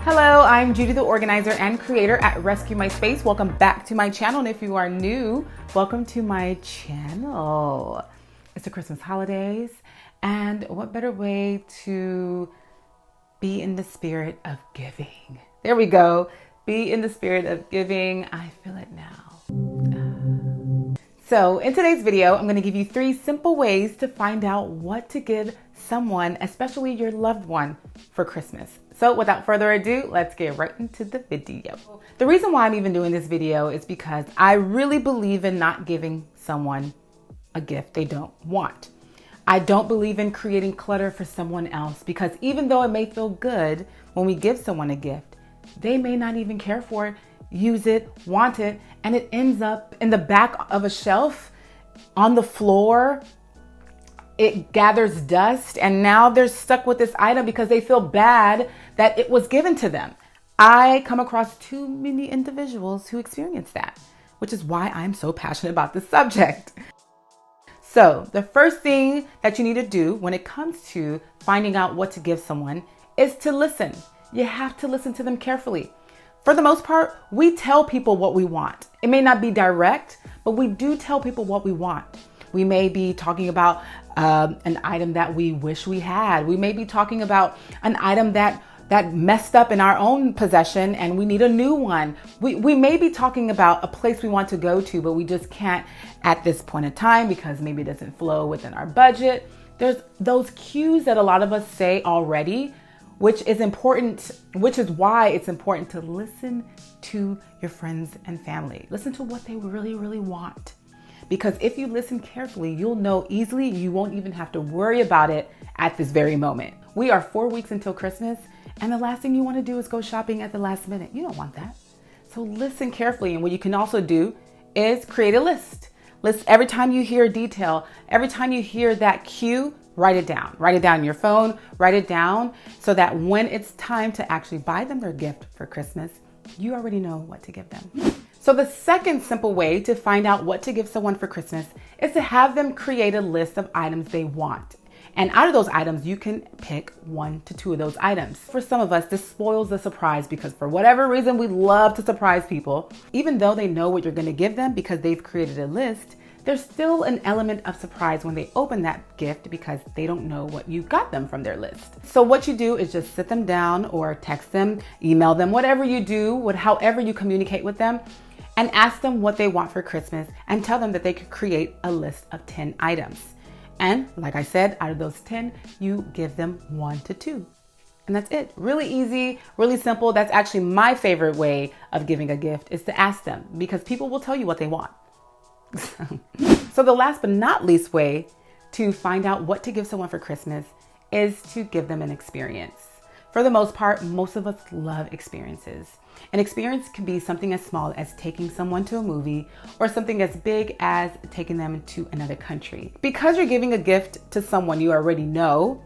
Hello, I'm Judi the Organizer and creator at Rescue My Space. Welcome back to my channel. And if you are new, welcome to my channel. It's the Christmas holidays, and what better way to be in the spirit of giving? There we go. Be in the spirit of giving. I feel it now. So in today's video, I'm going to give you 3 simple ways to find out what to give someone, especially your loved one, for Christmas. So without further ado, let's get right into the video. The reason why I'm even doing this video is because I really believe in not giving someone a gift they don't want. I don't believe in creating clutter for someone else, because even though it may feel good when we give someone a gift, they may not even care for it, use it, want it, and it ends up in the back of a shelf, on the floor. It gathers dust, and now they're stuck with this item because they feel bad that it was given to them. I come across too many individuals who experience that, which is why I'm so passionate about this subject. So the first thing that you need to do when it comes to finding out what to give someone is to listen. You have to listen to them carefully. For the most part, we tell people what we want. It may not be direct, but we do tell people what we want. We may be talking about an item that we wish we had. We may be talking about an item that messed up in our own possession and we need a new one. We may be talking about a place we want to go to, but we just can't at this point in time because maybe it doesn't flow within our budget. There's those cues that a lot of us say already, which is important, which is why it's important to listen to your friends and family. Listen to what they really, really want. Because if you listen carefully, you'll know easily. You won't even have to worry about it at this very moment. We are 4 weeks until Christmas, and the last thing you want to do is go shopping at the last minute. You don't want that. So listen carefully. And what you can also do is create a list. Every time you hear a detail, every time you hear that cue, write it down. Write it down on your phone, write it down so that when it's time to actually buy them their gift for Christmas, you already know what to give them. So the second simple way to find out what to give someone for Christmas is to have them create a list of items they want. And out of those items, you can pick 1 to 2 of those items. For some of us, this spoils the surprise because for whatever reason, we love to surprise people. Even though they know what you're going to give them because they've created a list, there's still an element of surprise when they open that gift because they don't know what you got them from their list. So what you do is just sit them down or text them, email them, whatever you do, however you communicate with them, and ask them what they want for Christmas and tell them that they could create a list of 10 items. And like I said, out of those 10, you give them 1 to 2. And that's it. Really easy, really simple. That's actually my favorite way of giving a gift, is to ask them, because people will tell you what they want. So the last but not least way to find out what to give someone for Christmas is to give them an experience. For the most part, most of us love experiences. An experience can be something as small as taking someone to a movie or something as big as taking them to another country. Because you're giving a gift to someone you already know,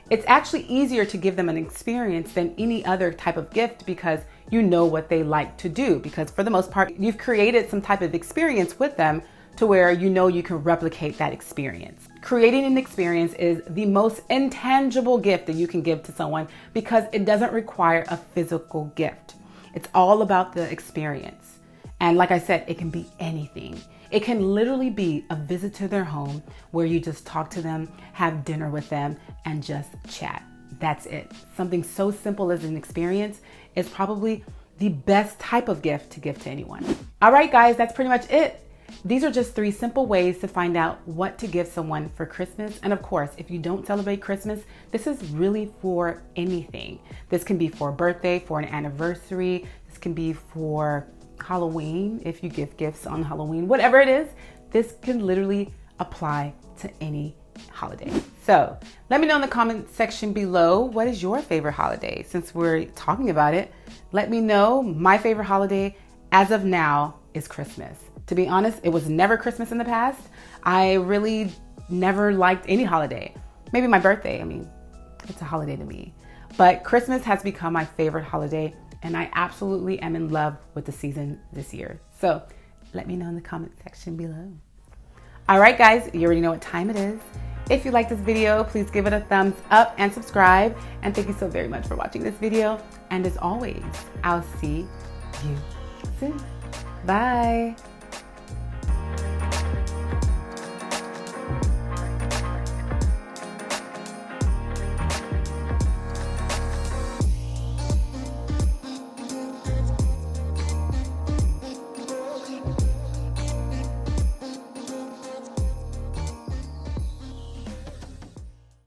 it's actually easier to give them an experience than any other type of gift because you know what they like to do. Because for the most part, you've created some type of experience with them to where you know you can replicate that experience. Creating an experience is the most intangible gift that you can give to someone because it doesn't require a physical gift. It's all about the experience. And like I said, it can be anything. It can literally be a visit to their home where you just talk to them, have dinner with them, and just chat. That's it. Something so simple as an experience is probably the best type of gift to give to anyone. All right, guys, that's pretty much it. These are just 3 simple ways to find out what to give someone for Christmas. And of course, if you don't celebrate Christmas, this is really for anything. This can be for a birthday, for an anniversary. This can be for Halloween, if you give gifts on Halloween, whatever it is, this can literally apply to any holiday. So let me know in the comment section below, what is your favorite holiday? Since we're talking about it, let me know. My favorite holiday as of now is Christmas. To be honest, it was never Christmas in the past. I really never liked any holiday. Maybe my birthday, it's a holiday to me. But Christmas has become my favorite holiday, and I absolutely am in love with the season this year. So let me know in the comment section below. All right, guys, you already know what time it is. If you like this video, please give it a thumbs up and subscribe. And thank you so very much for watching this video. And as always, I'll see you soon. Bye.